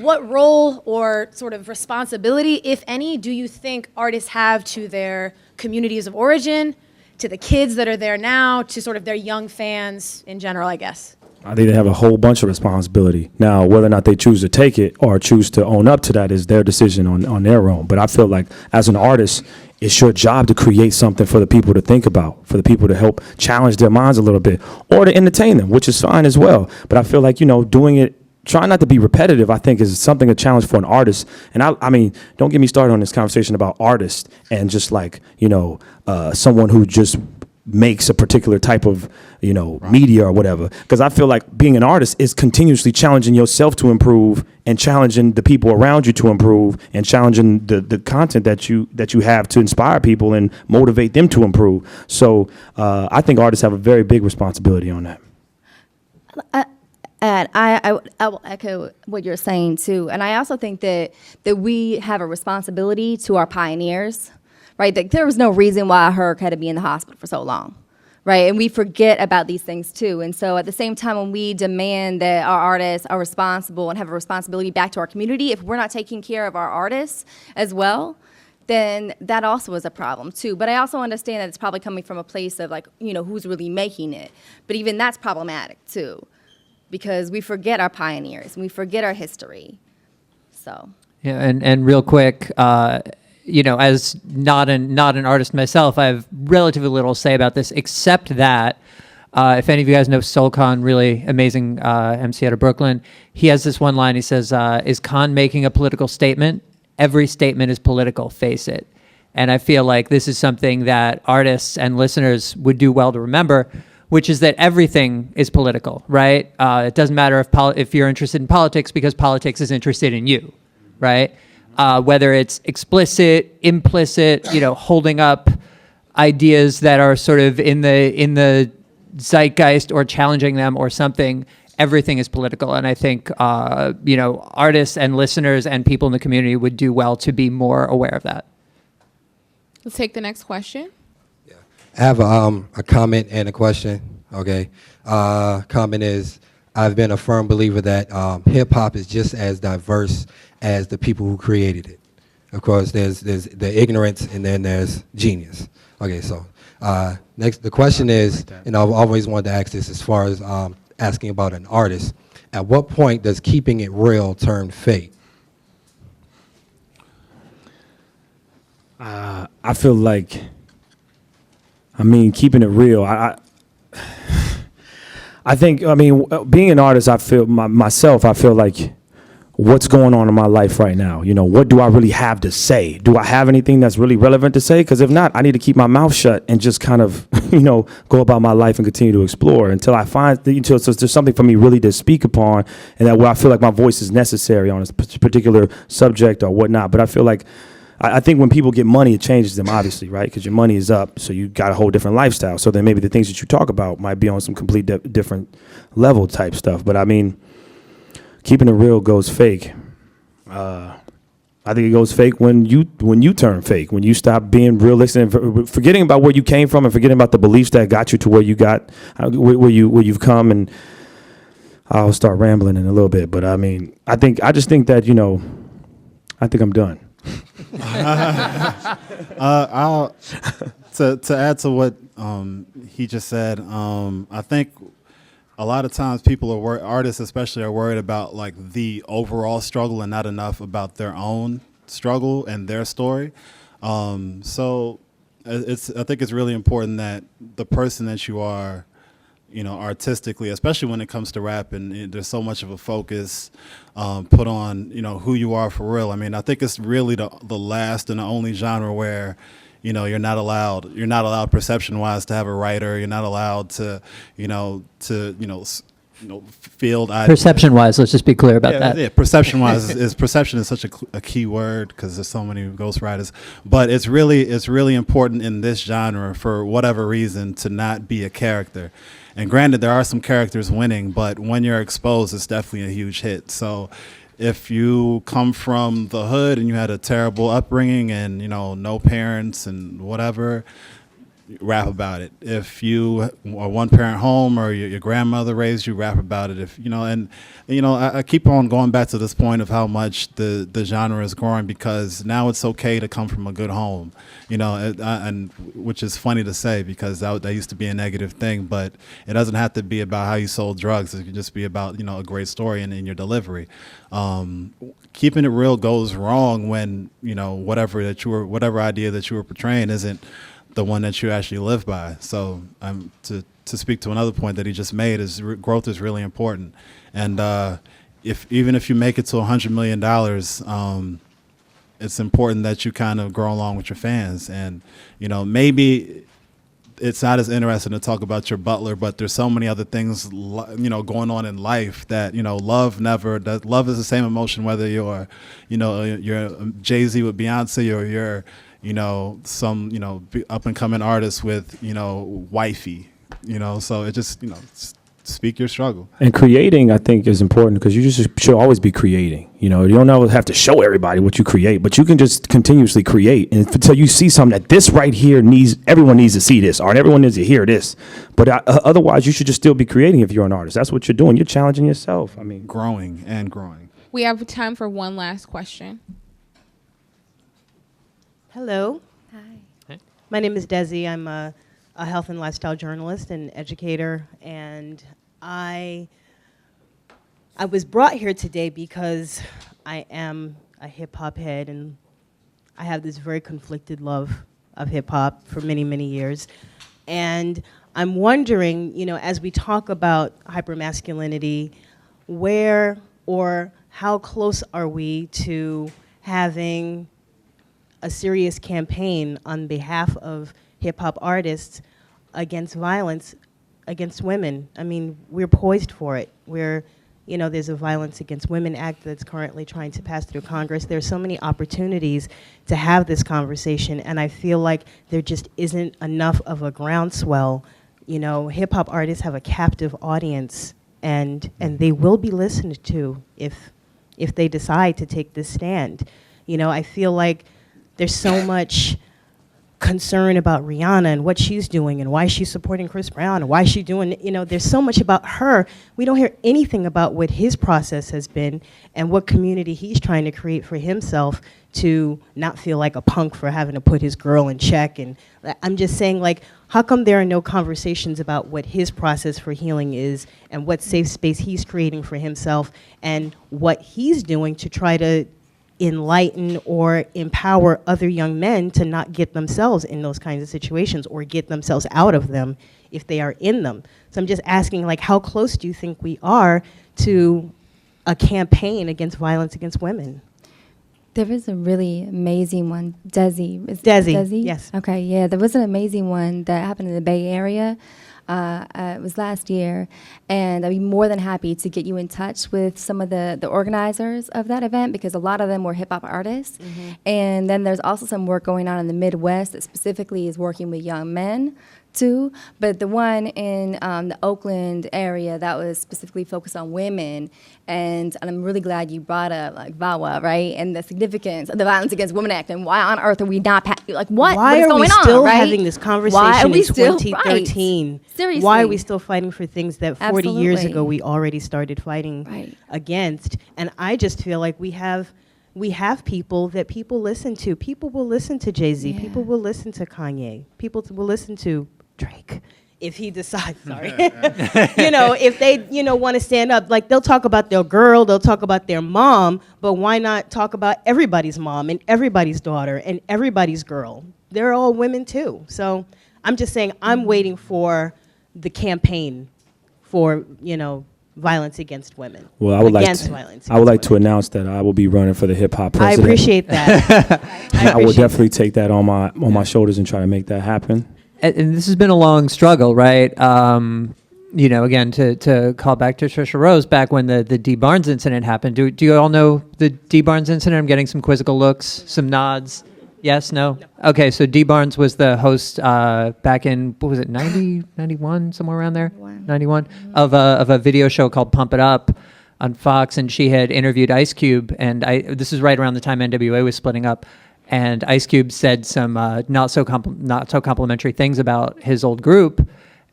what role or sort of responsibility, if any, do you think artists have to their communities of origin, to the kids that are there now, to sort of their young fans in general, I guess? I think they have a whole bunch of responsibility. Now, whether or not they choose to take it or choose to own up to that is their decision on their own. But I feel like as an artist, it's your job to create something for the people to think about, for the people to help challenge their minds a little bit, or to entertain them, which is fine as well. But I feel like, doing it, trying not to be repetitive, I think is a challenge for an artist. And I mean, don't get me started on this conversation about artists and just like, someone who just makes a particular type of, media or whatever. Because I feel like being an artist is continuously challenging yourself to improve and challenging the people around you to improve and challenging the content that you have to inspire people and motivate them to improve. So I think artists have a very big responsibility on that. And I will echo what you're saying too. And I also think that we have a responsibility to our pioneers, right? That there was no reason why Herc had to be in the hospital for so long, right? And we forget about these things too. And so at the same time, when we demand that our artists are responsible and have a responsibility back to our community, if we're not taking care of our artists as well, then that also is a problem too. But I also understand that it's probably coming from a place of like, who's really making it. But even that's problematic too, because we forget our pioneers and we forget our history. So. Yeah, and real quick, as not an artist myself, I have relatively little to say about this, except that if any of you guys know Soul Khan, really amazing MC out of Brooklyn, he has this one line. He says, "Is Khan making a political statement? Every statement is political. Face it." And I feel like this is something that artists and listeners would do well to remember, which is that everything is political, right? It doesn't matter if you're interested in politics, because politics is interested in you, right? Whether it's explicit, implicit, holding up ideas that are sort of in the zeitgeist or challenging them or something, everything is political. And I think, artists and listeners and people in the community would do well to be more aware of that. Let's take the next question. I have a comment and a question. Okay. Comment is, I've been a firm believer that hip hop is just as diverse as the people who created it. Of course, there's the ignorance and then there's genius. Okay, so next, the question is, and I've always wanted to ask this as far as asking about an artist. At what point does keeping it real turn fake? I feel like, keeping it real, I think, being an artist, I feel myself, I feel like what's going on in my life right now? What do I really have to say? Do I have anything that's really relevant to say? Because if not, I need to keep my mouth shut and just kind of, go about my life and continue to explore until I find, until there's something for me really to speak upon, and that where I feel like my voice is necessary on a particular subject or whatnot. But I feel like, I think when people get money, it changes them, obviously, right? Because your money is up, so you got a whole different lifestyle. So then maybe the things that you talk about might be on some complete different level type stuff. But keeping it real goes fake. I think it goes fake when you turn fake, when you stop being realistic and forgetting about where you came from and forgetting about the beliefs that got you to where you got, where you've come. And I'll start rambling in a little bit, but I just think that I think I'm done. To add to what he just said, I think a lot of times artists especially are worried about like the overall struggle and not enough about their own struggle and their story. So I think it's really important that the person that you are, artistically, especially when it comes to rap, and there's so much of a focus put on, who you are for real. I think it's really the last and the only genre where, you're not allowed perception-wise to have a writer. You're not allowed to field ideas. Perception-wise, let's just be clear about that. Yeah, perception-wise perception is such a key word because there's so many ghostwriters. But it's really important in this genre for whatever reason to not be a character. And granted, there are some characters winning, but when you're exposed, it's definitely a huge hit. So if you come from the hood and you had a terrible upbringing and, no parents and whatever, rap about it. If you are one parent home or your grandmother raised you, rap about it. I keep on going back to this point of how much the genre is growing, because now it's okay to come from a good home, and which is funny to say because that used to be a negative thing, but it doesn't have to be about how you sold drugs. It could just be about, a great story in your delivery. Keeping it real goes wrong when, whatever idea that you were portraying isn't the one that you actually live by. So to speak to another point that he just made is growth is really important. And even if you make it to $100 million, it's important that you kind of grow along with your fans. And, maybe it's not as interesting to talk about your butler, but there's so many other things, going on in life that, love love is the same emotion, whether you're Jay-Z with Beyonce or you're, some, up and coming artist with, wifey, so it just, speak your struggle. And creating, I think, is important because you just should always be creating. You don't always have to show everybody what you create, but you can just continuously create until you see something that this right here everyone needs to see this, or everyone needs to hear this. But otherwise, you should just still be creating if you're an artist. That's what you're doing. You're challenging yourself. I mean, growing. We have time for one last question. Hello. Hi. My name is Desi. I'm a health and lifestyle journalist and educator, and I was brought here today because I am a hip-hop head, and I have this very conflicted love of hip-hop for many, many years. And I'm wondering, as we talk about hypermasculinity, where or how close are we to having a serious campaign on behalf of hip-hop artists against violence against women? I mean, we're poised for it. There's a Violence Against Women Act that's currently trying to pass through Congress. There's so many opportunities to have this conversation, and I feel like there just isn't enough of a groundswell. Hip-hop artists have a captive audience, and they will be listened to if they decide to take this stand. I feel like there's so much concern about Rihanna and what she's doing and why she's supporting Chris Brown and why she's doing, there's so much about her. We don't hear anything about what his process has been and what community he's trying to create for himself to not feel like a punk for having to put his girl in check. And I'm just saying, how come there are no conversations about what his process for healing is and what safe space he's creating for himself and what he's doing to try to enlighten or empower other young men to not get themselves in those kinds of situations or get themselves out of them if they are in them. So I'm just asking, how close do you think we are to a campaign against violence against women? There is a really amazing one, Desi. Desi, yes. Okay, yeah, there was an amazing one that happened in the Bay Area. It was last year, and I'd be more than happy to get you in touch with some of the organizers of that event because a lot of them were hip-hop artists. Mm-hmm. And then there's also some work going on in the Midwest that specifically is working with young men too, but the one in the Oakland area that was specifically focused on women, and I'm really glad you brought up VAWA, right, and the significance of the Violence Against Women Act, and why on earth are we not what why is are going we on, still right? having this conversation why are we in still, 2013? Right. Seriously. Why are we still fighting for things that 40 years Absolutely. ago we already started fighting against? And I just feel like we have people that people listen to. People will listen to Jay-Z. Yeah. People will listen to Kanye. People will listen to Drake if he decides, if they, want to stand up. They'll talk about their girl, they'll talk about their mom, but why not talk about everybody's mom and everybody's daughter and everybody's girl? They're all women too. So I'm just saying I'm waiting for the campaign for, violence against women. Well, I would like to announce that I will be running for the hip hop president. I appreciate that. I will definitely take that on my shoulders and try to make that happen. And this has been a long struggle, right? Again, to call back to Trisha Rose, back when the D. Barnes incident happened. Do you all know the D. Barnes incident? I'm getting some quizzical looks, some nods. Yes, no? Okay, so D. Barnes was the host back in, 90, 91, somewhere around there? 91, of a video show called Pump It Up on Fox, and she had interviewed Ice Cube, and this is right around the time NWA was splitting up. And Ice Cube said some not so complimentary things about his old group,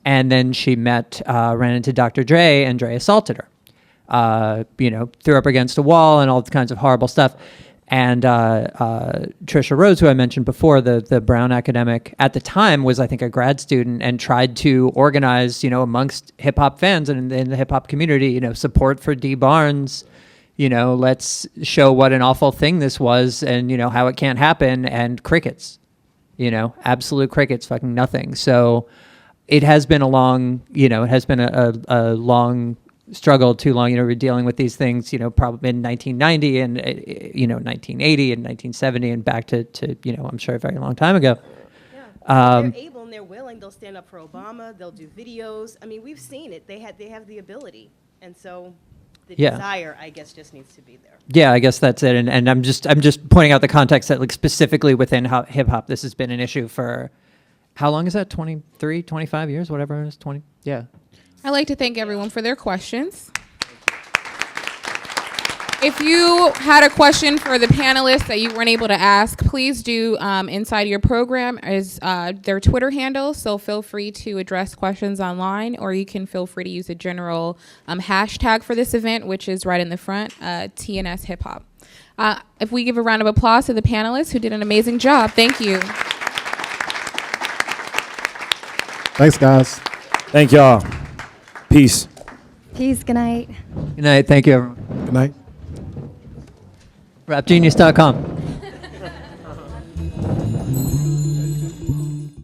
and then she ran into Dr. Dre, and Dre assaulted her. Threw her up against a wall and all kinds of horrible stuff. And Trisha Rose, who I mentioned before, the Brown academic at the time, was I think a grad student and tried to organize, amongst hip hop fans and in the hip hop community, support for D. Barnes. Let's show what an awful thing this was and, how it can't happen, and crickets, absolute crickets, fucking nothing. So it has been a long struggle, too long, we're dealing with these things, probably in 1990 and, 1980 and 1970 and back to I'm sure a very long time ago. They're able and they're willing. They'll stand up for Obama. They'll do videos. I mean, we've seen it. They have the ability, and so the desire, I guess, just needs to be there. Yeah, I guess that's it. And I'm just pointing out the context that, like, specifically within hip hop, this has been an issue for how long is that? 23, 25 years, whatever it is. 20. Yeah. I'd like to thank everyone for their questions. If you had a question for the panelists that you weren't able to ask, please do inside your program is their Twitter handle. So feel free to address questions online, or you can feel free to use a general hashtag for this event, which is right in the front, TNS Hip Hop. If we give a round of applause to the panelists who did an amazing job, thank you. Thanks, guys. Thank y'all. Peace. Peace. Good night. Good night. Thank you, everyone. Good night. Rapgenius.com.